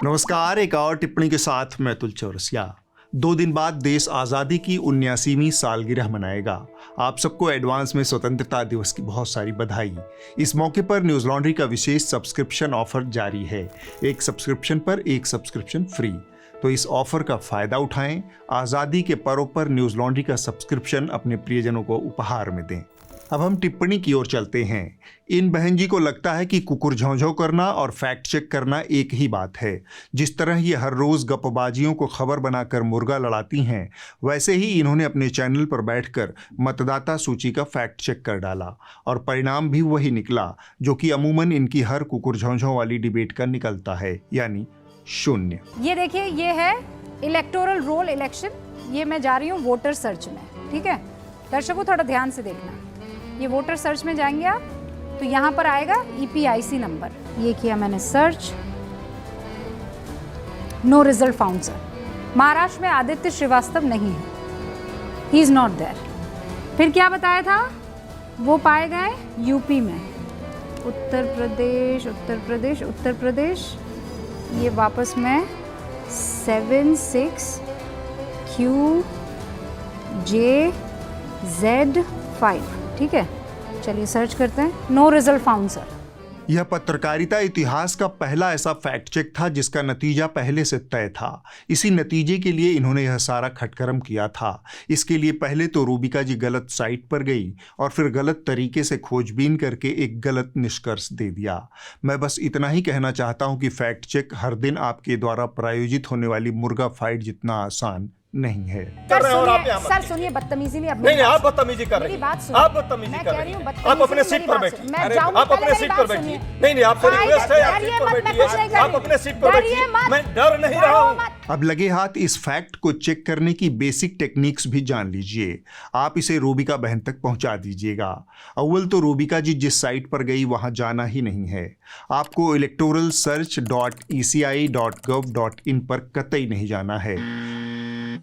नमस्कार। एक और टिप्पणी के साथ मैं अतुल चौरसिया। 2 दिन बाद देश आज़ादी की 79वीं सालगिरह मनाएगा। आप सबको एडवांस में स्वतंत्रता दिवस की बहुत सारी बधाई। इस मौके पर न्यूज़ लॉन्ड्री का विशेष सब्सक्रिप्शन ऑफर जारी है। एक सब्सक्रिप्शन पर एक सब्सक्रिप्शन फ्री। तो इस ऑफर का फायदा उठाएं। आज़ादी के पर्व पर न्यूज़ लॉन्ड्री का सब्सक्रिप्शन अपने प्रियजनों को उपहार में दें। अब हम टिप्पणी की ओर चलते हैं। इन बहन जी को लगता है कि कुकुर झौंझौ करना और फैक्ट चेक करना एक ही बात है। जिस तरह ये हर रोज गपबाजियों को खबर बनाकर मुर्गा लड़ाती हैं, वैसे ही इन्होंने अपने चैनल पर बैठकर मतदाता सूची का फैक्ट चेक कर डाला और परिणाम भी वही निकला जो कि अमूमन इनकी हर कुकुर झौंझौ वाली डिबेट का निकलता है, यानी 0। ये देखिए, ये है इलेक्टोरल रोल इलेक्शन। ये मैं जा रही हूँ वोटर सर्च में, ठीक है दर्शकों, थोड़ा ध्यान से देखना। ये वोटर सर्च में जाएंगे आप तो यहाँ पर आएगा EPIC नंबर। ये किया मैंने search, no result found sir. Maharashtra में आदित्य श्रीवास्तव नहीं है, ही इज नॉट देयर। फिर क्या बताया था, वो पाए गए यूपी में, उत्तर प्रदेश उत्तर प्रदेश उत्तर प्रदेश। ये वापस में 76QJZ5, ठीक है। चलिए सर्च करते हैं, नो रिजल्ट फाउंड सर। यह पत्रकारिता इतिहास का पहला ऐसा फैक्ट चेक था जिसका नतीजा पहले से तय था। इसी नतीजे के लिए इन्होंने यह सारा खटकरम किया था। इसके लिए पहले तो रूबिका जी गलत साइट पर गई और फिर गलत तरीके से खोजबीन करके एक गलत निष्कर्ष दे दिया। मैं बस इतना ही कहना चाहता हूं कि फैक्ट चेक हर दिन आपके द्वारा प्रायोजित होने वाली मुर्गा फाइट जितना आसान नहीं है। सर सुनिए, बदतमीजी में नहीं, आप बदतमीजी कर रही हैं। आप बदतमीजी कर रही हैं। आप अपने सीट पर बैठिए। आप अपने सीट पर बैठिए। नहीं, आपसे रिक्वेस्ट है, आप सीट पर बैठिए। आप अपने सीट पर बैठिए। मैं डर नहीं रहा हूं। अब लगे हाथ इस फैक्ट को चेक करने की बेसिक टेक्निक्स भी जान लीजिए। आप इसे रूबिका बहन तक पहुंचा दीजिएगा। अव्वल तो रूबिका जी जिस साइट पर गई वहां जाना ही नहीं है। आपको electoralsearch.eci.gov.in पर कतई नहीं जाना है।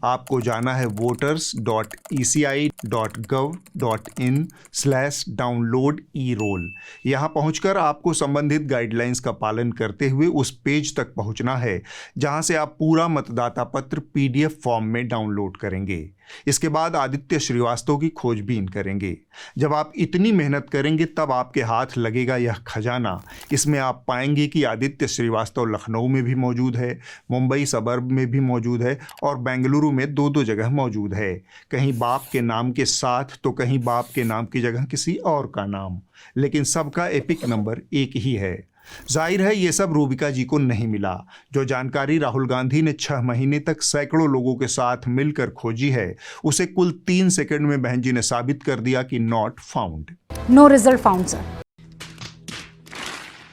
आपको जाना है voters.eci.gov.in/download-e-roll। यहाँ पहुंचकर आपको संबंधित गाइडलाइंस का पालन करते हुए उस पेज तक पहुंचना है जहां से आप पूरा मतदाता पत्र PDF फॉर्म में डाउनलोड करेंगे। इसके बाद आदित्य श्रीवास्तव की खोजबीन करेंगे। जब आप इतनी मेहनत करेंगे तब आपके हाथ लगेगा यह खजाना। इसमें आप पाएंगे कि आदित्य श्रीवास्तव लखनऊ में भी मौजूद है, मुंबई सबर्ब में भी मौजूद है और बेंगलुरु में 2 जगह मौजूद है। कहीं बाप के नाम के साथ तो कहीं बाप के नाम की जगह किसी और का नाम, लेकिन सबका एपिक नंबर एक ही है। जाहिर है ये सब रूबिका जी को नहीं मिला। जो जानकारी राहुल गांधी ने 6 महीने तक सैकड़ों लोगों के साथ मिलकर खोजी है, उसे कुल 3 सेकंड में बहन जी ने साबित कर दिया कि not found, no result found sir.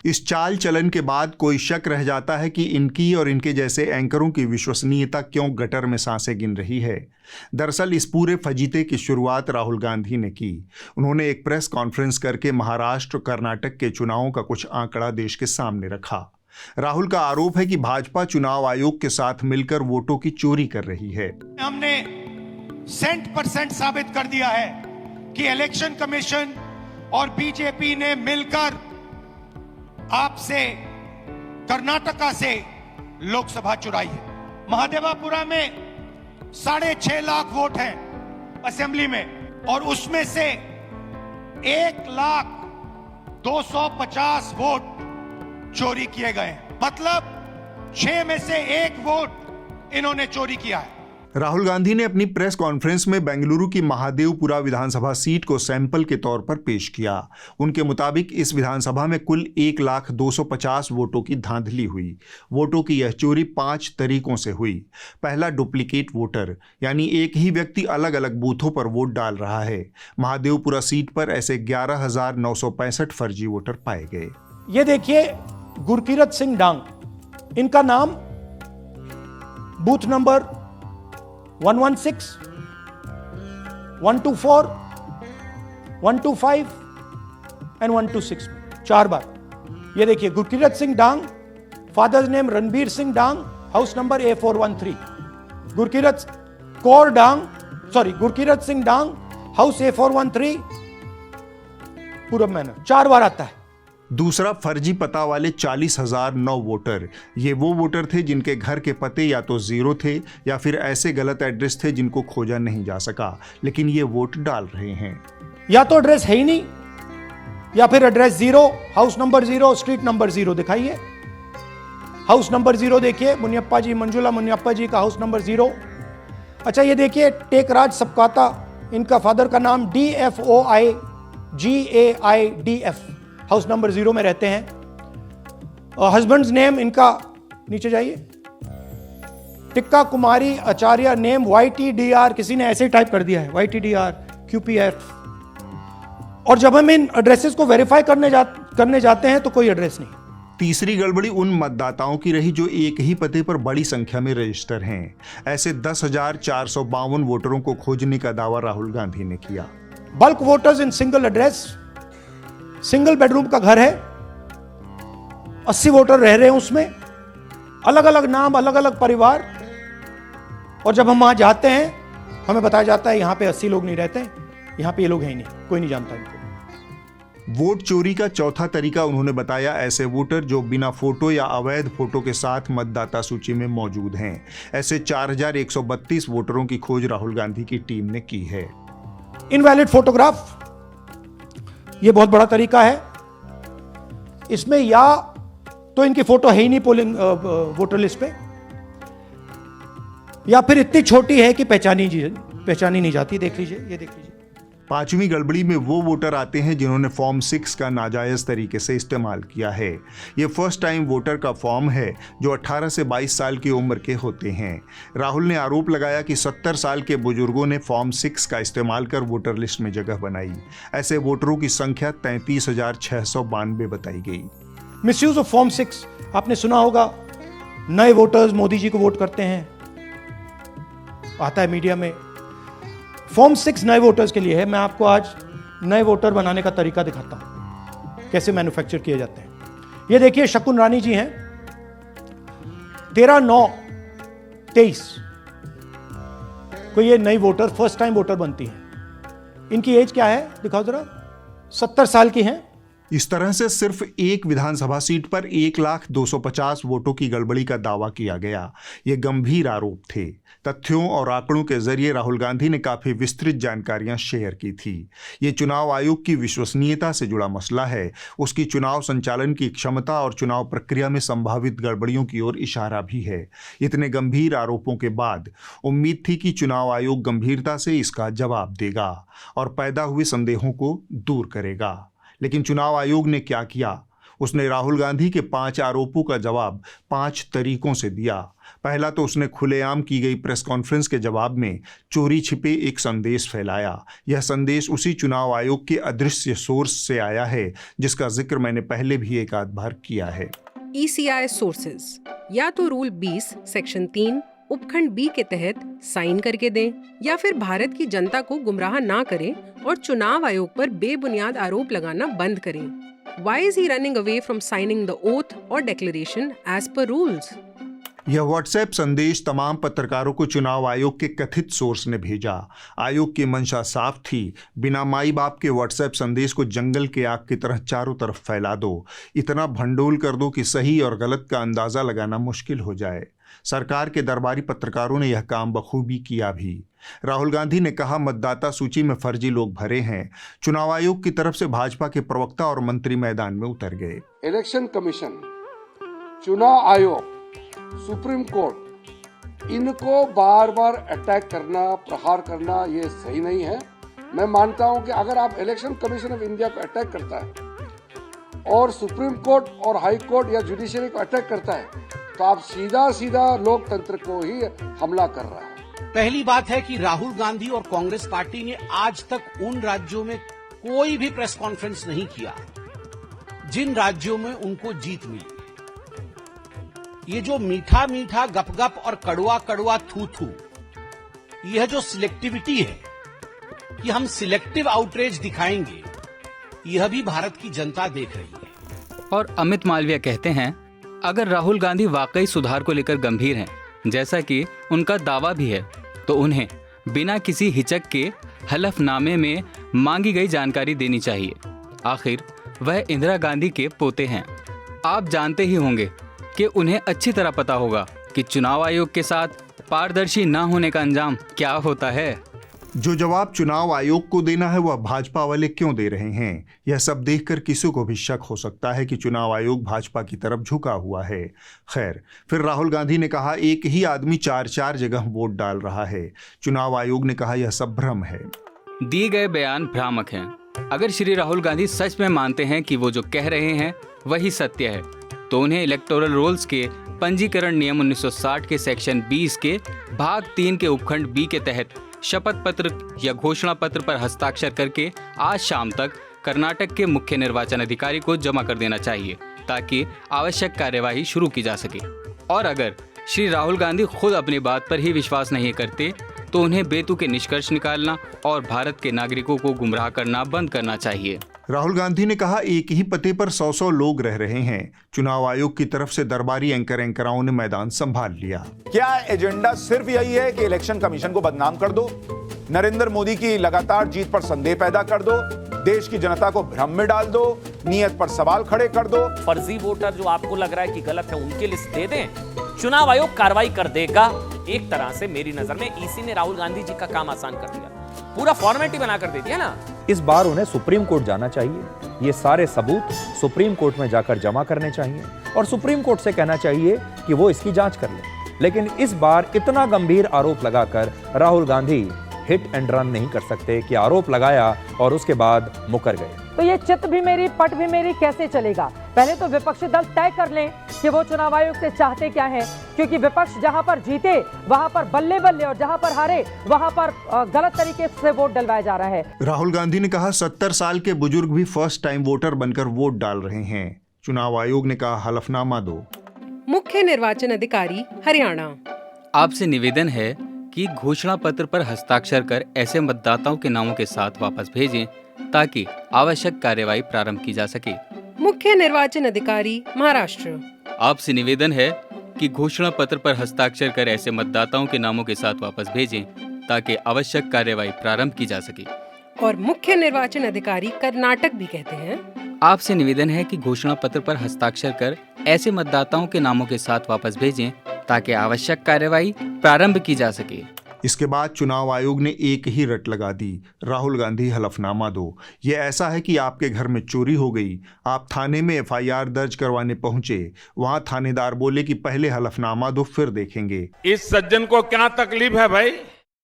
इस चाल चलन के बाद कोई शक रह जाता है कि इनकी और इनके जैसे एंकरों की विश्वसनीयता क्यों गटर में सांसें गिन रही है। दरअसल इस पूरे फजीते की शुरुआत राहुल गांधी ने की। उन्होंने एक प्रेस कॉन्फ्रेंस करके महाराष्ट्र कर्नाटक के चुनावों का कुछ आंकड़ा देश के सामने रखा। राहुल का आरोप है कि भाजपा चुनाव आयोग के साथ मिलकर वोटों की चोरी कर रही है। हमने 100% साबित कर दिया है कि इलेक्शन कमीशन और बीजेपी ने मिलकर आपसे कर्नाटका से लोकसभा चुराई है। महादेवापुरा में 6.5 लाख वोट हैं असेंबली में, और उसमें से 1,250,000 वोट चोरी किए गए। मतलब 6 में से 1 वोट इन्होंने चोरी किया है। राहुल गांधी ने अपनी प्रेस कॉन्फ्रेंस में बेंगलुरु की महादेवपुरा विधानसभा सीट को सैंपल के तौर पर पेश किया। उनके मुताबिक इस विधानसभा में कुल 1,250,000 वोटों की धांधली हुई। वोटों की यह चोरी 5 तरीकों से हुई। पहला, डुप्लीकेट वोटर, यानी एक ही व्यक्ति अलग अलग बूथों पर वोट डाल रहा है। महादेवपुरा सीट पर ऐसे 11,965 फर्जी वोटर पाए गए। ये देखिए, गुरकीरत सिंह डांग, इनका नाम बूथ नंबर 116, 124, 125 एंड 126 में 4 बार। ये देखिए, Gurkirat Singh Dang, father's name Ranbir Singh Dang, house number A413। Gurkirat Singh Dang, house A413, Purab manner. 4 बार आता है। दूसरा, फर्जी पता वाले 40,009 वोटर। ये वो वोटर थे जिनके घर के पते या तो जीरो थे या फिर ऐसे गलत एड्रेस थे जिनको खोजा नहीं जा सका, लेकिन ये वोट डाल रहे हैं। या तो एड्रेस है ही नहीं, या फिर address zero, house number zero, street number zero दिखाइए। हाउस नंबर जीरो देखिए, मुनियप्पा जी, मंजुला मुनियप्पा जी का हाउस नंबर जीरो। अच्छा ये देखिए, टेकराज सबकाता, इनका फादर का नाम DFOIGAIDF, हाउस नंबर जीरो में रहते हैं। हस्बैंड्स नेम इनका, नीचे जाइए, टिक्का कुमारी आचार्य, नेम YTDR, किसी ने ऐसे ही टाइप कर दिया है YTDR QPF। और जब हम इन एड्रेसेस को वेरीफाई करने जाते हैं तो कोई एड्रेस नहीं। तीसरी गड़बड़ी उन मतदाताओं की रही जो एक ही पते पर बड़ी संख्या में रजिस्टर हैं। ऐसे 10,452 वोटरों को खोजने का दावा राहुल गांधी ने किया। Bulk voters in single address, single bedroom का घर है, 80 वोटर रह रहे हैं उसमें, अलग अलग नाम, अलग अलग परिवार। और जब हम वहां जाते हैं हमें बताया जाता है यहां पे 80 लोग नहीं रहते, यहां पे ये लोग हैं ही नहीं, कोई नहीं जानता इनको। वोट चोरी का चौथा तरीका उन्होंने बताया ऐसे वोटर जो बिना फोटो या अवैध फोटो के साथ मतदाता सूची में मौजूद हैं। ऐसे 4,132 वोटरों की खोज राहुल गांधी की टीम ने की है। इनवैलिड फोटोग्राफ, यह बहुत बड़ा तरीका है। इसमें या तो इनकी फोटो है ही नहीं पोलिंग वोटर लिस्ट पे, या फिर इतनी छोटी है कि पहचानी नहीं जाती। देख लीजिए, ये देख लीजिए। पांचवी गड़बड़ी में वो वोटर आते हैं जिन्होंने फॉर्म 6 का नाजायज तरीके से इस्तेमाल किया है। ये फर्स्ट टाइम वोटर का फॉर्म है जो 18 से 22 साल की उम्र के होते हैं। राहुल ने आरोप लगाया कि 70 साल के बुजुर्गों ने फॉर्म 6 का इस्तेमाल कर वोटर लिस्ट में जगह बनाई। ऐसे वोटरों की संख्या 33,692 बताई गई। मिसयूज ऑफ फॉर्म 6, आपने सुना होगा, नए वोटर्स मोदी जी को वोट करते हैं, आता है मीडिया में। फॉर्म 6 नए वोटर्स के लिए है। मैं आपको आज नए वोटर बनाने का तरीका दिखाता हूं, कैसे मैन्युफैक्चर किए जाते हैं। ये देखिए, शकुन रानी जी हैं, 13/9/23 को ये नई वोटर, फर्स्ट टाइम वोटर बनती हैं। इनकी एज क्या है दिखाओ जरा, 70 साल की हैं। इस तरह से सिर्फ एक विधानसभा सीट पर 1,250 वोटों की गड़बड़ी का दावा किया गया। ये गंभीर आरोप थे। तथ्यों और आंकड़ों के जरिए राहुल गांधी ने काफी विस्तृत जानकारियां शेयर की थी। ये चुनाव आयोग की विश्वसनीयता से जुड़ा मसला है, उसकी चुनाव संचालन की क्षमता और चुनाव प्रक्रिया में संभावित गड़बड़ियों की ओर इशारा भी है। इतने गंभीर आरोपों के बाद उम्मीद थी कि चुनाव आयोग गंभीरता से इसका जवाब देगा और पैदा हुए संदेहों को दूर करेगा। लेकिन चुनाव आयोग ने क्या किया? उसने राहुल गांधी के 5 आरोपों का जवाब 5 तरीकों से दिया। पहला तो उसने खुलेआम की गई प्रेस कॉन्फ्रेंस के जवाब में चोरी छिपे एक संदेश फैलाया। यह संदेश उसी चुनाव आयोग के अदृश्य सोर्स से आया है जिसका जिक्र मैंने पहले भी एक आध बार किया है। ECI सोर्सेज या तो रूल 20 सेक्शन 3 उपखंड बी के तहत साइन करके दें, या फिर भारत की जनता को गुमराह ना करें और चुनाव आयोग पर बेबुनियाद आरोप लगाना बंद करें। Why is he running away from signing the oath or declaration as per rules? यह व्हाट्सएप संदेश तमाम पत्रकारों को चुनाव आयोग के कथित सोर्स ने भेजा। आयोग की मंशा साफ थी, बिना माई बाप के व्हाट्सएप संदेश को जंगल के आग की तरह चारों तरफ फैला दो, इतना भंडोल कर दो कि सही और गलत का अंदाजा लगाना मुश्किल हो जाए। सरकार के दरबारी पत्रकारों ने यह काम बखूबी किया भी। राहुल गांधी ने कहा, मतदाता सूची में फर्जी लोग भरे हैं। चुनाव आयोग की तरफ से भाजपा के प्रवक्ता और मंत्री मैदान में उतर गए। इलेक्शन कमीशन, चुनाव आयोग, सुप्रीम कोर्ट, इनको बार बार अटैक करना, प्रहार करना ये सही नहीं है। मैं मानता हूं कि अगर आप इलेक्शन कमीशन ऑफ इंडिया को अटैक करता है और सुप्रीम कोर्ट और हाई कोर्ट या जुडिशरी को अटैक करता है तो आप सीधा सीधा लोकतंत्र को ही हमला कर रहा है। पहली बात है कि राहुल गांधी और कांग्रेस पार्टी ने आज तक उन राज्यों में कोई भी प्रेस कॉन्फ्रेंस नहीं किया जिन राज्यों में उनको जीत मिली। ये जो मीठा मीठा गपगप और कड़वा कड़वा थू थू, यह जो सिलेक्टिविटी है कि हम सिलेक्टिव आउटरीच दिखाएंगे, यह भी भारत की जनता देख रही है। और अमित मालवीय कहते हैं, अगर राहुल गांधी वाकई सुधार को लेकर गंभीर हैं, जैसा कि उनका दावा भी है, तो उन्हें बिना किसी हिचक के हलफनामे में मांगी गई जानकारी देनी चाहिए। आखिर वह इंदिरा गांधी के पोते हैं। आप जानते ही होंगे कि उन्हें अच्छी तरह पता होगा कि चुनाव आयोग के साथ पारदर्शी न होने का अंजाम क्या होता है। जो जवाब चुनाव आयोग को देना है वह भाजपा वाले क्यों दे रहे हैं, यह सब देखकर किसी को भी शक हो सकता है कि चुनाव आयोग भाजपा की तरफ झुका हुआ है। खैर, फिर राहुल गांधी ने कहा एक ही आदमी 4-4 जगह वोट डाल रहा है। चुनाव आयोग ने कहा यह सब भ्रम है। दिए गए बयान भ्रामक हैं। अगर श्री राहुल गांधी सच में मानते हैं कि वो जो कह रहे हैं वही सत्य है, तो उन्हें इलेक्टोरल रोल्स के पंजीकरण नियम 1960 के सेक्शन 20 के भाग 3 के उपखंड बी के तहत शपथ पत्र या घोषणा पत्र पर हस्ताक्षर करके आज शाम तक कर्नाटक के मुख्य निर्वाचन अधिकारी को जमा कर देना चाहिए, ताकि आवश्यक कार्यवाही शुरू की जा सके। और अगर श्री राहुल गांधी खुद अपनी बात पर ही विश्वास नहीं करते तो उन्हें बेतुके निष्कर्ष निकालना और भारत के नागरिकों को गुमराह करना बंद करना चाहिए। राहुल गांधी ने कहा एक ही पते पर 100 लोग रह रहे हैं। चुनाव आयोग की तरफ से दरबारी एंकराओं ने मैदान संभाल लिया। क्या एजेंडा सिर्फ यही है कि इलेक्शन कमीशन को बदनाम कर दो, नरेंद्र मोदी की लगातार जीत पर संदेह पैदा कर दो, देश की जनता को भ्रम में डाल दो, नियत पर सवाल खड़े कर दो? फर्जी वोटर जो आपको लग रहा है कि गलत है उनकी लिस्ट दे दें, चुनाव आयोग कार्रवाई कर देगा। एक तरह से मेरी नजर में ईसी ने राहुल गांधी जी का काम आसान कर दिया, पूरा फॉर्मेलिटी बना कर दे दिया ना। इस बार उन्हें सुप्रीम कोर्ट जाना चाहिए, ये सारे सबूत सुप्रीम कोर्ट में जाकर जमा करने चाहिए और सुप्रीम कोर्ट से कहना चाहिए कि वो इसकी जांच कर ले। लेकिन इस बार इतना गंभीर आरोप लगाकर Rahul Gandhi hit and run नहीं कर सकते कि आरोप लगाया और उसके बाद मुकर गए। तो ये चित भी मेरी पट भी मेरी कैसे चलेगा? पहले तो विपक्षी दल तय कर लें कि वो चुनाव आयोग से चाहते क्या हैं, क्योंकि विपक्ष जहां पर जीते वहां पर बल्ले बल्ले और जहां पर हारे वहां पर गलत तरीके से वोट डलवाया जा रहा है। राहुल गांधी ने कहा 70 साल के बुजुर्ग भी फर्स्ट टाइम वोटर बनकर वोट डाल रहे हैं। चुनाव आयोग ने कहा हलफनामा दो। मुख्य निर्वाचन अधिकारी हरियाणा, आपसे निवेदन है कि घोषणा पत्र पर हस्ताक्षर कर ऐसे मतदाताओं के नामों के साथ वापस भेजें ताकि आवश्यक कार्यवाही प्रारंभ की जा सके। मुख्य निर्वाचन अधिकारी महाराष्ट्र, आपसे निवेदन है कि घोषणा पत्र पर हस्ताक्षर कर ऐसे मतदाताओं के नामों के साथ वापस भेजें ताकि आवश्यक कार्यवाही प्रारंभ की जा सके। और मुख्य निर्वाचन अधिकारी कर्नाटक भी कहते हैं, आपसे निवेदन है कि घोषणा पत्र पर हस्ताक्षर कर ऐसे मतदाताओं के नामों के साथ वापस भेजें ताकि आवश्यक कार्यवाही प्रारंभ की जा सके। इसके बाद चुनाव आयोग ने एक ही रट लगा दी, राहुल गांधी हलफनामा दो। ये ऐसा है कि आपके घर में चोरी हो गई, आप थाने में एफआईआर दर्ज करवाने पहुंचे, वहां थानेदार बोले कि पहले हलफनामा दो फिर देखेंगे। इस सज्जन को क्या तकलीफ है भाई?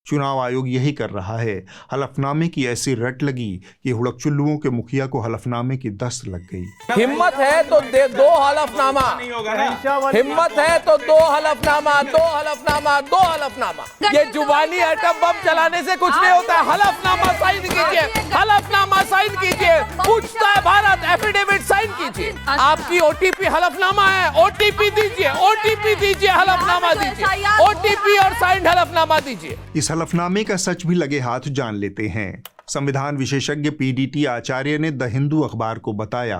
चुनाव आयोग यही कर रहा है। हलफनामे की ऐसी रट लगी कि हुड़कचुल्लुओं के मुखिया को हलफनामे की दस्त लग गई। हिम्मत है तो दे दो हलफनामा, हिम्मत है तो दो हलफनामा, दो हलफनामा, दो हलफनामा। ये जुबानी एटम बम चलाने से कुछ नहीं होता है। हलफनामा साइन कीजिए, हलफनामा साइन कीजिए। पूछता है भारत, एफिडेविट साइन कीजिए। आपकी ओटीपी हलफनामा है, ओटीपी दीजिए, ओटीपी दीजिए, हलफनामा दीजिए, ओटीपी और साइंड हलफनामा दीजिए। इस हलफनामे का सच भी लगे हाथ जान लेते हैं। संविधान विशेषज्ञ पीडीटी आचार्य ने द हिंदू अखबार को बताया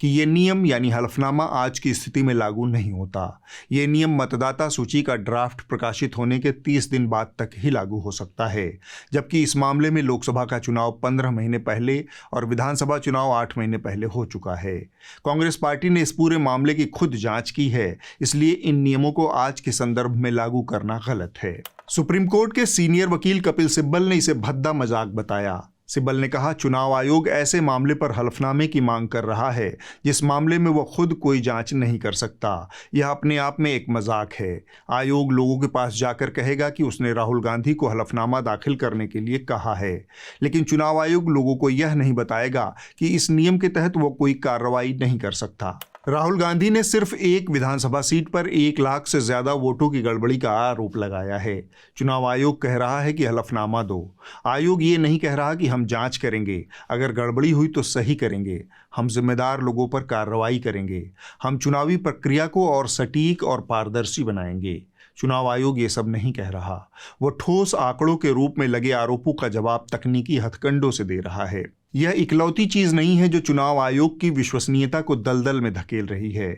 कि ये नियम यानी हलफनामा आज की स्थिति में लागू नहीं होता। ये नियम मतदाता सूची का ड्राफ्ट प्रकाशित होने के 30 दिन बाद तक ही लागू हो सकता है, जबकि इस मामले में लोकसभा का चुनाव 15 महीने पहले और विधानसभा चुनाव 8 महीने पहले हो चुका है। कांग्रेस पार्टी ने इस पूरे मामले की खुद जांच की है, इसलिए इन नियमों को आज के संदर्भ में लागू करना गलत है। सुप्रीम कोर्ट के सीनियर वकील कपिल सिब्बल ने इसे भद्दा मजाक बताया। सिब्बल ने कहा चुनाव आयोग ऐसे मामले पर हलफनामे की मांग कर रहा है जिस मामले में वह खुद कोई जांच नहीं कर सकता। यह अपने आप में एक मजाक है। आयोग लोगों के पास जाकर कहेगा कि उसने राहुल गांधी को हलफनामा दाखिल करने के लिए कहा है, लेकिन चुनाव आयोग लोगों को यह नहीं बताएगा कि इस नियम के तहत वह कोई कार्रवाई नहीं कर सकता। राहुल गांधी ने सिर्फ एक विधानसभा सीट पर 1 लाख से ज्यादा वोटों की गड़बड़ी का आरोप लगाया है। चुनाव आयोग कह रहा है कि हलफनामा दो। आयोग ये नहीं कह रहा कि हम जांच करेंगे, अगर गड़बड़ी हुई तो सही करेंगे, हम जिम्मेदार लोगों पर कार्रवाई करेंगे, हम चुनावी प्रक्रिया को और सटीक और पारदर्शी बनाएंगे। चुनाव आयोग ये सब नहीं कह रहा, वो ठोस आंकड़ों के रूप में लगे आरोपों का जवाब तकनीकी हथकंडों से दे रहा है। यह इकलौती चीज नहीं है जो चुनाव आयोग की विश्वसनीयता को दलदल में धकेल रही है।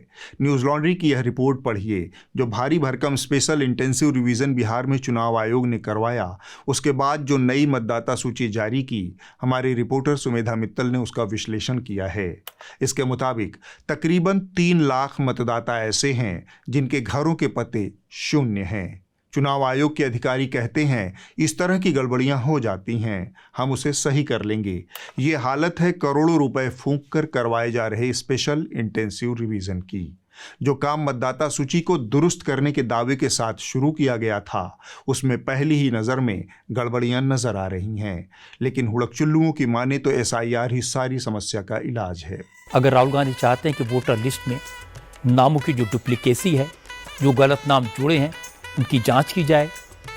न्यूज लॉन्ड्री की यह रिपोर्ट पढ़िए जो भारी भरकम स्पेशल इंटेंसिव रिवीजन बिहार में चुनाव आयोग ने करवाया, उसके बाद जो नई मतदाता सूची जारी की, हमारी रिपोर्टर सुमेधा मित्तल ने उसका विश्लेषण किया है। इसके मुताबिक तकरीबन 3 लाख मतदाता ऐसे हैं जिनके घरों के पते शून्य हैं। चुनाव आयोग के अधिकारी कहते हैं इस तरह की गड़बड़ियां हो जाती हैं, हम उसे सही कर लेंगे। ये हालत है करोड़ों रुपए फूंक कर करवाए जा रहे स्पेशल इंटेंसिव रिवीजन की। जो काम मतदाता सूची को दुरुस्त करने के दावे के साथ शुरू किया गया था, उसमें पहली ही नज़र में गड़बड़ियां नजर आ रही हैं। लेकिन हुड़कचुल्लुओं की माने तो SIR ही सारी समस्या का इलाज है। अगर राहुल गांधी चाहते हैं कि वोटर लिस्ट में नामों की जो डुप्लीकेसी है, जो गलत नाम जुड़े हैं, उनकी जांच की जाए,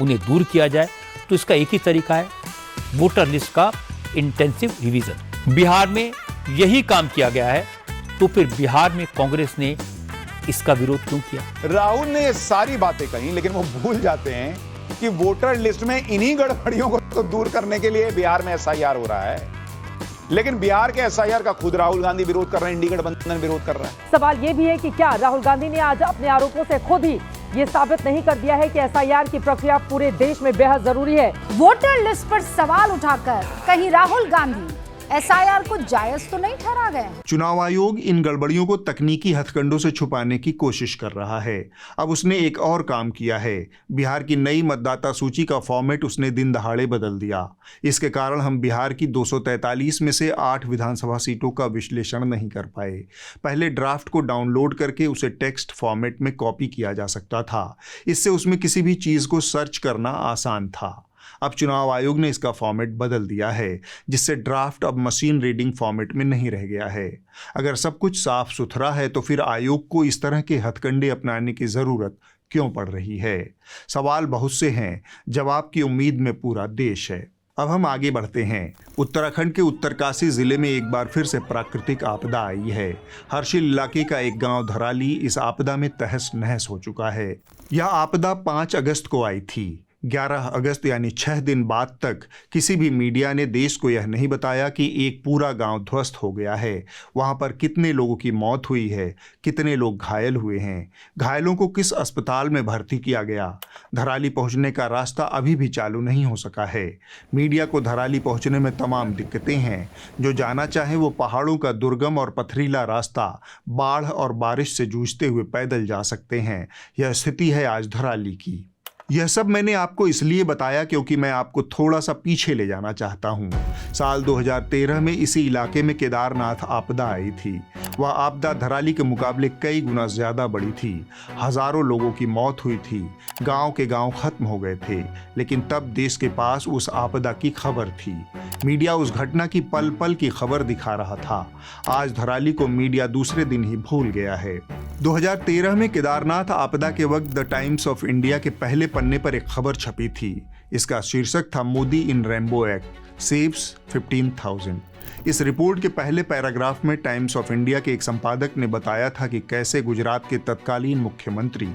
उन्हें दूर किया जाए, तो इसका एक ही तरीका है, वोटर लिस्ट का इंटेंसिव रिवीजन। बिहार में यही काम किया गया है, तो फिर बिहार में कांग्रेस ने इसका विरोध क्यों किया? राहुल ने ये सारी बातें कही, लेकिन वो भूल जाते हैं कि वोटर लिस्ट में इन्हीं गड़बड़ियों को तो दूर करने के लिए बिहार में SIR हो रहा है। लेकिन बिहार के SIR का खुद राहुल गांधी विरोध कर रहे हैं, इंडी गठबंधन विरोध कर रहा है। सवाल ये भी है कि क्या राहुल गांधी ने आज अपने आरोपों से खुद ही ये साबित नहीं कर दिया है कि SIR की प्रक्रिया पूरे देश में बेहद जरूरी है? वोटर लिस्ट पर सवाल उठाकर कहीं राहुल गांधी SIR को जायज तो नहीं ठहरा गए? चुनाव आयोग इन गड़बड़ियों को तकनीकी हथकंडों से छुपाने की कोशिश कर रहा है। अब उसने एक और काम किया है, बिहार की नई मतदाता सूची का फॉर्मेट उसने दिन दहाड़े बदल दिया। इसके कारण हम बिहार की 243 में से 8 विधानसभा सीटों का विश्लेषण नहीं कर पाए। पहले ड्राफ्ट को डाउनलोड करके उसे टेक्स्ट फॉर्मेट में कॉपी किया जा सकता था। इससे उसमें किसी भी चीज़ को सर्च करना आसान था। अब चुनाव आयोग ने इसका फॉर्मेट बदल दिया है, जिससे ड्राफ्ट अब मशीन रीडिंग फॉर्मेट में नहीं रह गया है। अगर सब कुछ साफ सुथरा है तो फिर आयोग को इस तरह के हथकंडे अपनाने की ज़रूरत क्यों पड़ रही है? सवाल बहुत से हैं, जवाब की उम्मीद में पूरा देश है। अब हम आगे बढ़ते हैं। उत्तराखंड के उत्तरकाशी जिले में एक बार फिर से प्राकृतिक आपदा आई है। हर्षिल इलाके का एक गांव धराली इस आपदा में तहस नहस हो चुका है। यह आपदा 5 अगस्त को आई थी। 11 अगस्त यानी 6 दिन बाद तक किसी भी मीडिया ने देश को यह नहीं बताया कि एक पूरा गांव ध्वस्त हो गया है। वहां पर कितने लोगों की मौत हुई है, कितने लोग घायल हुए हैं, घायलों को किस अस्पताल में भर्ती किया गया। धराली पहुंचने का रास्ता अभी भी चालू नहीं हो सका है। मीडिया को धराली पहुंचने में तमाम दिक्कतें हैं। जो जाना चाहे वो पहाड़ों का दुर्गम और पथरीला रास्ता बाढ़ और बारिश से जूझते हुए पैदल जा सकते हैं। यह स्थिति है आज धराली की। यह सब मैंने आपको इसलिए बताया क्योंकि मैं आपको थोड़ा सा पीछे ले जाना चाहता हूँ। साल 2013 में इसी इलाके में केदारनाथ आपदा आई थी। वह आपदा धराली के मुकाबले कई गुना ज़्यादा बड़ी थी। हज़ारों लोगों की मौत हुई थी, गांव के गांव खत्म हो गए थे। लेकिन तब देश के पास उस आपदा की खबर थी। मीडिया उस घटना की पल पल की खबर दिखा रहा था। आज धराली को मीडिया दूसरे दिन ही भूल गया है। 2013 में केदारनाथ आपदा के वक्त द टाइम्स ऑफ इंडिया के पहले पन्ने पर एक खबर छपी थी। इसका शीर्षक था मोदी इन रेनबो एक्ट सेव्स 15,000। इस रिपोर्ट के पहले पैराग्राफ में टाइम्स ऑफ इंडिया के एक संपादक ने बताया था कि कैसे गुजरात के तत्कालीन मुख्यमंत्री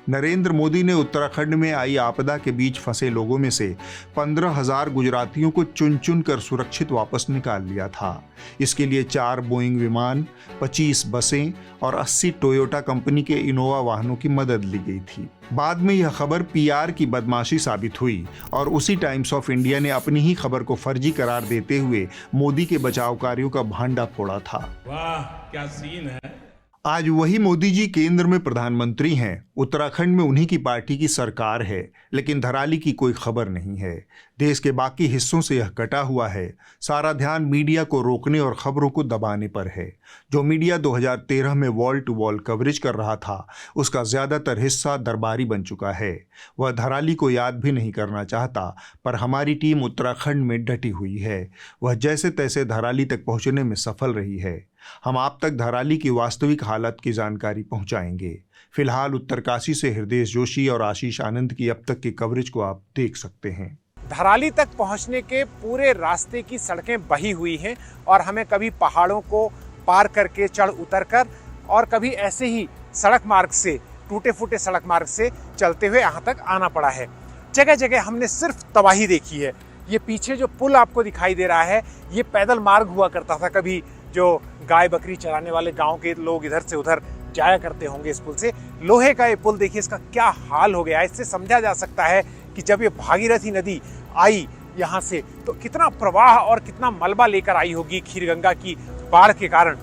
नरेंद्र मोदी ने उत्तराखंड में आई आपदा के बीच फंसे लोगों में से 15,000 गुजरातियों को चुन चुन कर सुरक्षित वापस निकाल लिया था। इसके लिए 4 बोइंग विमान, 25 बसें और 80 टोयोटा कंपनी के इनोवा वाहनों की मदद ली गई थी। बाद में यह खबर PR की बदमाशी साबित हुई और उसी टाइम्स ऑफ इंडिया ने अपनी ही खबर को फर्जी करार देते हुए मोदी के बचाव कार्यों का भांडा फोड़ा था। वाह क्या सीन है। आज वही मोदी जी केंद्र में प्रधानमंत्री हैं, उत्तराखंड में उन्हीं की पार्टी की सरकार है, लेकिन धराली की कोई खबर नहीं है। देश के बाकी हिस्सों से यह कटा हुआ है। सारा ध्यान मीडिया को रोकने और खबरों को दबाने पर है। जो मीडिया 2013 में वॉल टू वॉल कवरेज कर रहा था, उसका ज़्यादातर हिस्सा दरबारी बन चुका है। वह धराली को याद भी नहीं करना चाहता, पर हमारी टीम उत्तराखंड में डटी हुई है। वह जैसे तैसे धराली तक पहुँचने में सफल रही है। हम आप तक धराली की वास्तविक हालत की जानकारी पहुंचाएंगे। फिलहाल उत्तरकाशी से हृदय जोशी और आशीष आनंद की अब तक की कवरेज को आप देख सकते हैं। धराली तक पहुंचने के पूरे रास्ते की सड़कें बही हुई हैं और हमें कभी पहाड़ों को पार करके चढ़ उतर कर और कभी ऐसे ही सड़क मार्ग से, टूटे फूटे सड़क मार्ग से चलते हुए यहाँ तक आना पड़ा है। जगह जगह हमने सिर्फ तबाही देखी है। ये पीछे जो पुल आपको दिखाई दे रहा है, ये पैदल मार्ग हुआ करता था। कभी जो गाय बकरी चराने वाले गांव के लोग इधर से उधर जाया करते होंगे इस पुल से। लोहे का ये पुल देखिए, इसका क्या हाल हो गया है। इससे समझा जा सकता है कि जब ये भागीरथी नदी आई यहाँ से तो कितना प्रवाह और कितना मलबा लेकर आई होगी खीरगंगा की बाढ़ के कारण,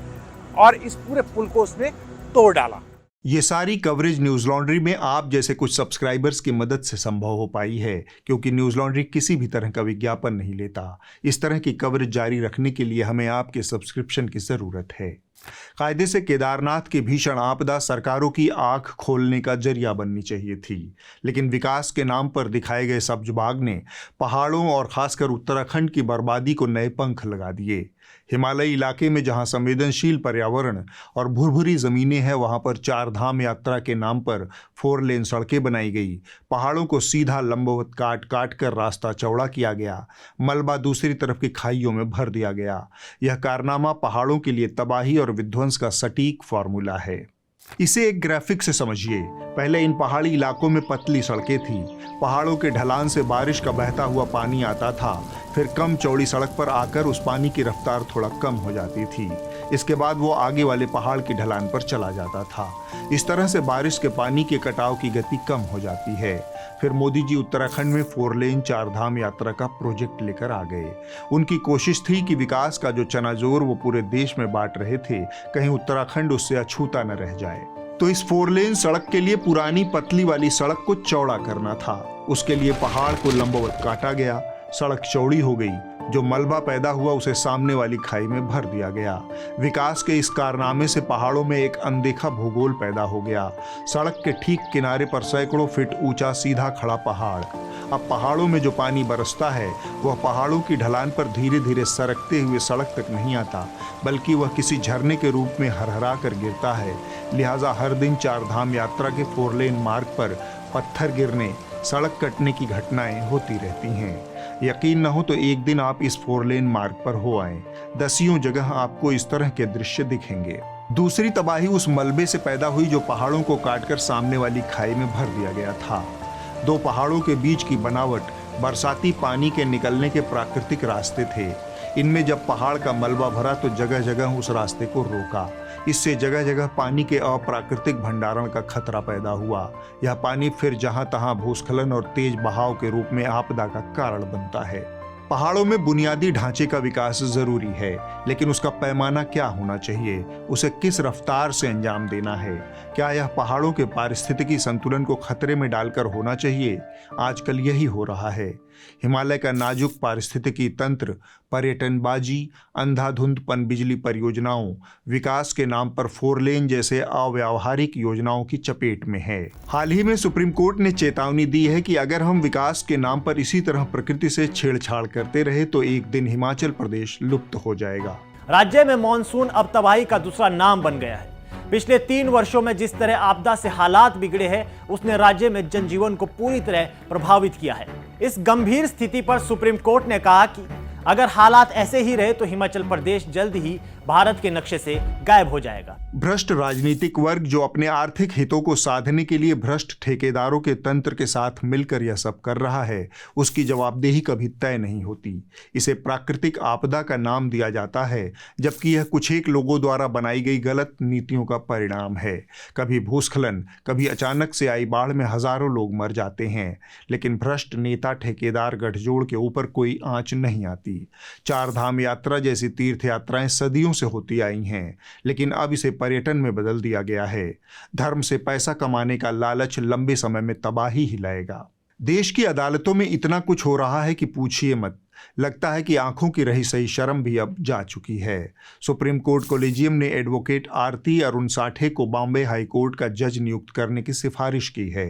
और इस पूरे पुल को उसने तोड़ डाला। ये सारी कवरेज न्यूज़ लॉन्ड्री में आप जैसे कुछ सब्सक्राइबर्स की मदद से संभव हो पाई है, क्योंकि न्यूज़ लॉन्ड्री किसी भी तरह का विज्ञापन नहीं लेता। इस तरह की कवरेज जारी रखने के लिए हमें आपके सब्सक्रिप्शन की ज़रूरत है। कायदे से केदारनाथ की भीषण आपदा सरकारों की आंख खोलने का जरिया बननी चाहिए थी, लेकिन विकास के नाम पर दिखाए गए सब्ज बाग ने पहाड़ों और खासकर उत्तराखंड की बर्बादी को नए पंख लगा दिए। हिमालयी इलाके में जहां संवेदनशील पर्यावरण और भुरभुरी ज़मीनें हैं, वहां पर 4 धाम यात्रा के नाम पर 4 लेन सड़कें बनाई गई। पहाड़ों को सीधा लंबवत काट काट कर रास्ता चौड़ा किया गया। मलबा दूसरी तरफ की खाइयों में भर दिया गया। यह कारनामा पहाड़ों के लिए तबाही और विध्वंस का सटीक फॉर्मूला है। इसे एक ग्राफिक से समझिए। पहले इन पहाड़ी इलाकों में पतली सड़कें थी। पहाड़ों के ढलान से बारिश का बहता हुआ पानी आता था, फिर कम चौड़ी सड़क पर आकर उस पानी की रफ्तार थोड़ा कम हो जाती थी। इसके बाद वो आगे वाले पहाड़ की ढलान पर चला जाता था। इस तरह से बारिश के पानी के कटाव की गति कम हो जाती है। फिर मोदी जी उत्तराखंड में 4 लेन 4 धाम यात्रा का प्रोजेक्ट लेकर आ गए। उनकी कोशिश थी कि विकास का जो चनाजोर वो पूरे देश में बांट रहे थे, कहीं उत्तराखंड उससे अछूता न रह जाए। तो इस 4 लेन सड़क के लिए पुरानी पतली वाली सड़क को चौड़ा करना था। उसके लिए पहाड़ को लंबवत काटा गया, सड़क चौड़ी हो गई। जो मलबा पैदा हुआ उसे सामने वाली खाई में भर दिया गया। विकास के इस कारनामे से पहाड़ों में एक अनदेखा भूगोल पैदा हो गया। सड़क के ठीक किनारे पर सैकड़ों फीट ऊंचा सीधा खड़ा पहाड़। अब पहाड़ों में जो पानी बरसता है वह पहाड़ों की ढलान पर धीरे धीरे सरकते हुए सड़क तक नहीं आता, बल्कि वह किसी झरने के रूप में हरहरा कर गिरता है। लिहाजा हर दिन 4 धाम यात्रा के 4 लेन मार्ग पर पत्थर गिरने, सड़क कटने की घटनाएं होती रहती हैं। यकीन न हो तो एक दिन आप इस 4 लेन मार्ग पर हो आए, दसियों जगह आपको इस तरह के दृश्य दिखेंगे। दूसरी तबाही उस मलबे से पैदा हुई जो पहाड़ों को काटकर सामने वाली खाई में भर दिया गया था। 2 पहाड़ों के बीच की बनावट बरसाती पानी के निकलने के प्राकृतिक रास्ते थे। इनमें जब पहाड़ का मलबा भरा तो जगह जगह उस रास्ते को रोका। इससे जगह जगह पानी के अप्राकृतिक भंडारण का खतरा पैदा हुआ। यह पानी फिर जहां तहां भूस्खलन और तेज बहाव के रूप में आपदा का कारण बनता है। पहाड़ों में बुनियादी ढांचे का विकास जरूरी है, लेकिन उसका पैमाना क्या होना चाहिए, उसे किस रफ्तार से अंजाम देना है? क्या यह पहाड़ों के पारिस्थितिकी संतुलन को खतरे में डालकर होना चाहिए? आजकल यही हो रहा है। हिमालय का नाजुक पारिस्थितिकी तंत्र पर्यटनबाजी, अंधाधुंध पनबिजली परियोजनाओं, विकास के नाम पर 4 लेन जैसे अव्यावहारिक योजनाओं की चपेट में है। हाल ही में सुप्रीम कोर्ट ने चेतावनी दी है कि अगर हम विकास के नाम पर इसी तरह प्रकृति से छेड़छाड़ करते रहे तो एक दिन हिमाचल प्रदेश लुप्त हो जाएगा। राज्य में मॉनसून अब तबाही का दूसरा नाम बन गया है। पिछले 3 वर्षों में जिस तरह आपदा से हालात बिगड़े हैं, उसने राज्य में जनजीवन को पूरी तरह प्रभावित किया है। इस गंभीर स्थिति पर सुप्रीम कोर्ट ने कहा कि अगर हालात ऐसे ही रहे तो हिमाचल प्रदेश जल्द ही भारत के नक्शे से गायब हो जाएगा। भ्रष्ट राजनीतिक वर्ग जो अपने आर्थिक हितों को साधने के लिए भ्रष्ट ठेकेदारों के तंत्र के साथ मिलकर यह सब कर रहा है, उसकी जवाबदेही कभी तय नहीं होती। इसे प्राकृतिक आपदा का नाम दिया जाता है, जबकि यह कुछ एक लोगों द्वारा बनाई गई गलत नीतियों का परिणाम है। कभी भूस्खलन, कभी अचानक से आई बाढ़ में हजारों लोग मर जाते हैं, लेकिन भ्रष्ट नेता ठेकेदार गठजोड़ के ऊपर कोई आंच नहीं आती। 4 धाम यात्रा जैसी तीर्थ यात्राएं सदियों से होती आई हैं, लेकिन अब इसे पर्यटन में बदल दिया गया है। धर्म से पैसा कमाने का लालच लंबे समय में तबाही ही लाएगा। देश की अदालतों में इतना कुछ हो रहा है कि पूछिए मत। लगता है कि आंखों की रही सही शर्म भी अब जा चुकी है। सुप्रीम कोर्ट कोलेजियम ने एडवोकेट आरती अरुण साठे को बॉम्बे हाई कोर्ट का जज नियुक्त करने की सिफारिश की है।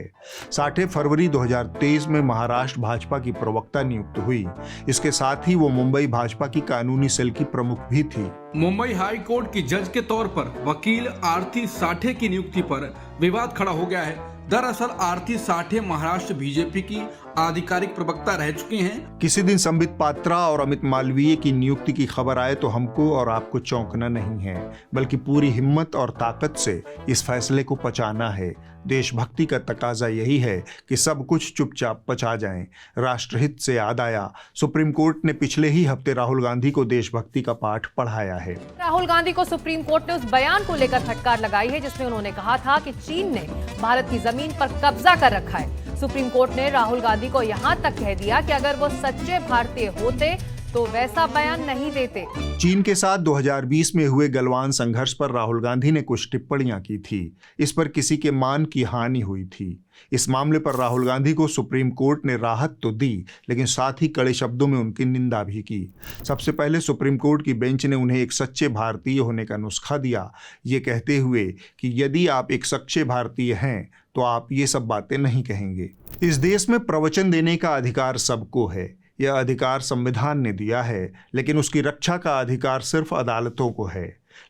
साठे फरवरी 2023 में महाराष्ट्र भाजपा की प्रवक्ता नियुक्त हुई। इसके साथ ही वो मुंबई भाजपा की कानूनी सेल की प्रमुख भी थी। मुंबई हाई कोर्ट की जज के तौर पर वकील आरती साठे की नियुक्ति पर विवाद खड़ा हो गया है। दरअसल आरती साठे महाराष्ट्र बीजेपी की आधिकारिक प्रवक्ता रह चुके हैं। किसी दिन संबित पात्रा और अमित मालवीय की नियुक्ति की खबर आए तो हमको और आपको चौंकना नहीं है, बल्कि पूरी हिम्मत और ताकत से इस फैसले को पचाना है। देशभक्ति का तकाजा यही है कि सब कुछ चुपचाप पचा जाएं। राष्ट्रहित से याद आया, सुप्रीम कोर्ट ने पिछले ही हफ्ते राहुल गांधी को देशभक्ति का पाठ पढ़ाया है। राहुल गांधी को सुप्रीम कोर्ट ने उस बयान को लेकर फटकार लगाई है जिसमें उन्होंने कहा था कि चीन ने भारत की जमीन पर कब्जा कर रखा है। सुप्रीम कोर्ट ने राहुल गांधी को यहां तक कह दिया कि अगर वो सच्चे भारतीय होते तो वैसा बयान नहीं देते। चीन के साथ 2020 में हुए गलवान संघर्ष पर राहुल गांधी ने कुछ टिप्पणियां की थी। इस पर किसी के मान की हानि हुई थी। इस मामले पर राहुल गांधी को सुप्रीम कोर्ट ने राहत तो दी, लेकिन साथ ही कड़े शब्दों में उनकी निंदा भी की। सबसे पहले सुप्रीम कोर्ट की बेंच ने उन्हें एक सच्चे भारतीय होने का नुस्खा दिया, ये कहते हुए कि यदि आप एक सच्चे भारतीय हैं तो आप ये सब बातें नहीं कहेंगे। इस देश में प्रवचन देने का अधिकार सबको है। यह अधिकार संविधान ने दिया है, लेकिन उसकी रक्षा का अधिकार सिर्फ अदालतों को है।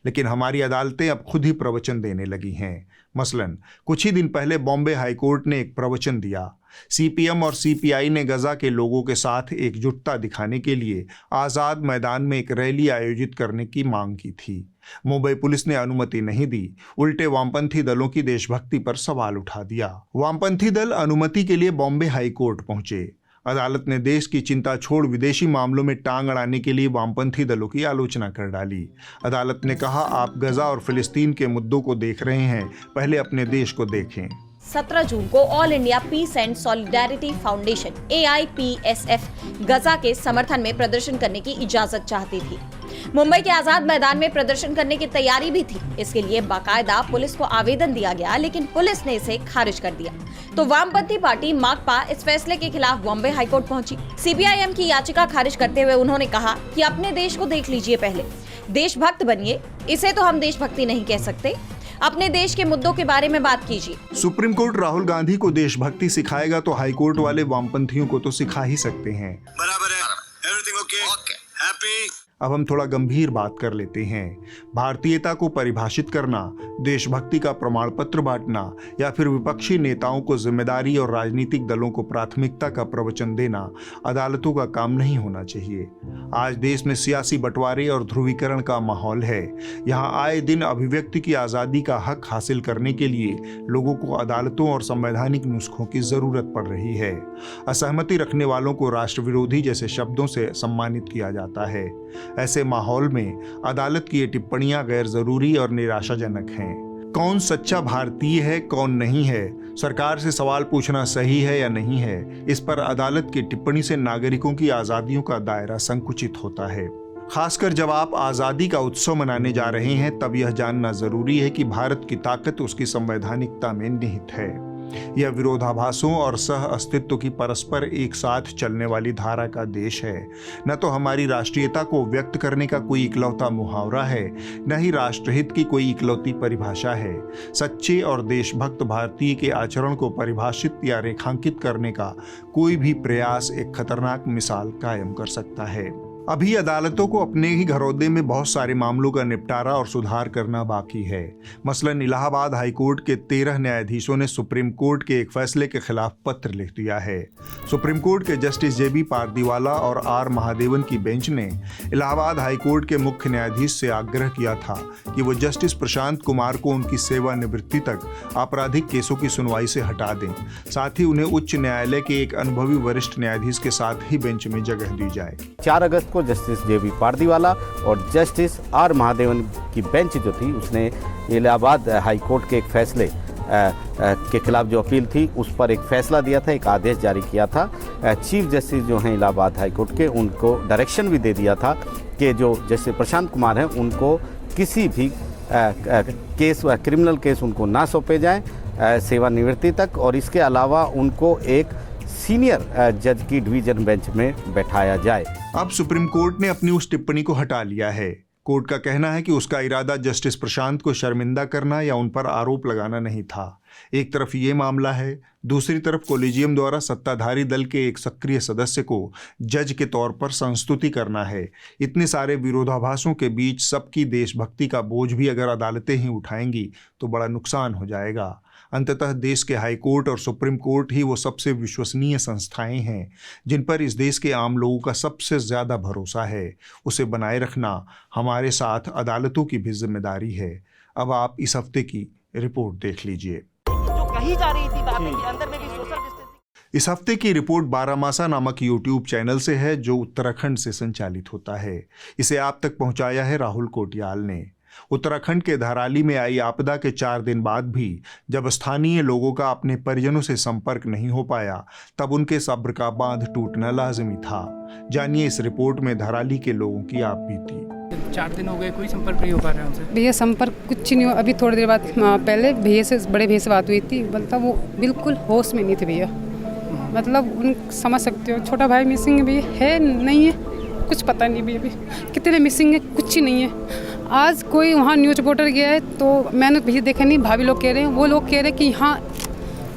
लेकिन हमारी अदालतें अब खुद ही प्रवचन देने लगी हैं। मसलन कुछ ही दिन पहले बॉम्बे हाईकोर्ट ने एक प्रवचन दिया। सीपीएम और सीपीआई ने गजा के लोगों के साथ एकजुटता दिखाने के लिए आज़ाद मैदान में एक रैली आयोजित करने की मांग की थी। मुंबई पुलिस ने अनुमति नहीं दी, उल्टे वामपंथी दलों की देशभक्ति पर सवाल उठा दिया। वामपंथी दल अनुमति के लिए बॉम्बे हाईकोर्ट पहुंचे। अदालत ने देश की चिंता छोड़ विदेशी मामलों में टांग अड़ाने के लिए वामपंथी दलों की आलोचना कर डाली। अदालत ने कहा, आप गजा और फिलिस्तीन के मुद्दों को देख रहे हैं, पहले अपने देश को देखें। 17 जून को All India Peace and Solidarity Foundation AIPSF Gaza के समर्थन में प्रदर्शन करने की इजाजत चाहती थी। मुंबई के आजाद मैदान में प्रदर्शन करने की तैयारी भी थी। इसके लिए बाकायदा पुलिस को आवेदन दिया गया, लेकिन पुलिस ने इसे खारिज कर दिया। तो वामपंथी पार्टी माकपा इस फैसले के खिलाफ बॉम्बे हाईकोर्ट पहुंची। CPIM की याचिका खारिज करते हुए उन्होंने कहा कि अपने देश को देख लीजिए, पहले देशभक्त बनिए। इसे तो हम देशभक्ति नहीं कह सकते। अपने देश के मुद्दों के बारे में बात कीजिए। सुप्रीम कोर्ट राहुल गांधी को देशभक्ति सिखाएगा तो हाईकोर्ट वाले वामपंथियों को तो सिखा ही सकते हैं। बराबर है। Everything okay? हैप्पी? अब हम थोड़ा गंभीर बात कर लेते हैं। भारतीयता को परिभाषित करना, देशभक्ति का प्रमाण पत्र बांटना या फिर विपक्षी नेताओं को जिम्मेदारी और राजनीतिक दलों को प्राथमिकता का प्रवचन देना अदालतों का काम नहीं होना चाहिए। आज देश में सियासी बंटवारे और ध्रुवीकरण का माहौल है। यहाँ आए दिन अभिव्यक्ति की आज़ादी का हक हासिल करने के लिए लोगों को अदालतों और संवैधानिक नुस्खों की जरूरत पड़ रही है। असहमति रखने वालों को राष्ट्र विरोधी जैसे शब्दों से सम्मानित किया जाता है। ऐसे माहौल में अदालत की ये टिप्पणियां गैर जरूरी और निराशाजनक हैं। कौन सच्चा भारतीय है, कौन नहीं है, सरकार से सवाल पूछना सही है या नहीं है, इस पर अदालत की टिप्पणी से नागरिकों की आजादियों का दायरा संकुचित होता है। खासकर जब आप आजादी का उत्सव मनाने जा रहे हैं, तब यह जानना जरूरी है कि भारत की ताकत उसकी संवैधानिकता में निहित है। यह विरोधाभासों और सह अस्तित्व की परस्पर एक साथ चलने वाली धारा का देश है। न तो हमारी राष्ट्रीयता को व्यक्त करने का कोई इकलौता मुहावरा है, न ही राष्ट्रहित की कोई इकलौती परिभाषा है। सच्चे और देशभक्त भारतीय के आचरण को परिभाषित या रेखांकित करने का कोई भी प्रयास एक खतरनाक मिसाल कायम कर सकता है। अभी अदालतों को अपने ही घरौदे में बहुत सारे मामलों का निपटारा और सुधार करना बाकी है। मसलन इलाहाबाद हाईकोर्ट के 13 न्यायाधीशों ने सुप्रीम कोर्ट के एक फैसले के खिलाफ पत्र लिख दिया है। सुप्रीम कोर्ट के जस्टिस JB पारदीवाला और R महादेवन की बेंच ने इलाहाबाद हाईकोर्ट के मुख्य न्यायाधीश से आग्रह किया था कि वो जस्टिस प्रशांत कुमार को उनकी सेवानिवृत्ति तक आपराधिक केसों की सुनवाई से हटा दें। साथ ही उन्हें उच्च न्यायालय के एक अनुभवी वरिष्ठ न्यायाधीश के साथ ही बेंच में जगह दी जाए। 4 अगस्त को जस्टिस JB पारदीवाला और जस्टिस R महादेवन की बेंच जो थी, उसने इलाहाबाद हाईकोर्ट के एक फैसले के खिलाफ जो अपील थी उस पर एक फैसला दिया था, एक आदेश जारी किया था। चीफ जस्टिस जो हैं इलाहाबाद हाईकोर्ट के, उनको डायरेक्शन भी दे दिया था कि जो जस्टिस प्रशांत कुमार हैं उनको किसी भी केस क्रिमिनल केस उनको ना सौंपे जाएं सेवानिवृत्ति तक, और इसके अलावा उनको एक सीनियर जज की डिवीजन बेंच में बैठाया जाए। अब सुप्रीम कोर्ट ने अपनी उस टिप्पणी को हटा लिया है। कोर्ट का कहना है कि उसका इरादा जस्टिस प्रशांत को शर्मिंदा करना या उन पर आरोप लगाना नहीं था। एक तरफ ये मामला है, दूसरी तरफ कोलिजियम द्वारा सत्ताधारी दल के एक सक्रिय सदस्य को जज के तौर पर संस्तुति करना है। इतने सारे विरोधाभासों के बीच सबकी देशभक्ति का बोझ भी अगर अदालतें ही उठाएंगी तो बड़ा नुकसान हो जाएगा। अंततः देश के हाई कोर्ट और सुप्रीम कोर्ट ही वो सबसे विश्वसनीय संस्थाएं हैं जिन पर इस देश के आम लोगों का सबसे ज़्यादा भरोसा है। उसे बनाए रखना हमारे साथ अदालतों की भी जिम्मेदारी है। अब आप इस हफ्ते की रिपोर्ट देख लीजिए। जो कही जा रही थी बातें कि अंदर में भी सोशल डिस्टेंसिंग। इस हफ्ते की रिपोर्ट बारामासा नामक यूट्यूब चैनल से है जो उत्तराखंड से संचालित होता है। इसे आप तक पहुंचाया है राहुल कोटियाल ने। उत्तराखंड के धराली में आई आपदा के 4 दिन बाद भी जब स्थानीय लोगों का अपने परिजनों से संपर्क नहीं हो पाया, तब उनके सब्र का बांध टूटना लाजमी था। जानिए इस रिपोर्ट में धराली के लोगों की आप बीती। 4 दिन हो गए, कोई संपर्क नहीं हो पा रहा है उनसे। भैया संपर्क कुछ नहीं हो। अभी थोड़ी देर बाद पहले भैया से, बड़े भैया से बात हुई थी, मतलब वो बिल्कुल होश में नहीं थे भैया। मतलब उन समझ सकते हो, छोटा भाई मिसिंग है भैया, है नहीं है, कुछ पता नहीं भैया। अभी कितने मिसिंग है, कुछ ही नहीं है। आज कोई वहाँ न्यूज़ रिपोर्टर गया है तो मैंने भैया देखा नहीं, भाभी लोग कह रहे हैं, वो लोग कह रहे हैं कि यहाँ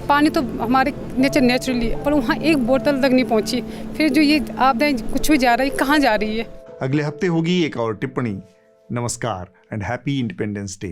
पानी तो हमारे नेचुरली है, पर वहाँ एक बोतल तक नहीं पहुँची। फिर जो ये आपदाएं कुछ भी जा रही है, कहाँ जा रही है। अगले हफ्ते होगी एक और टिप्पणी। नमस्कार एंड हैप्पी इंडिपेंडेंस डे।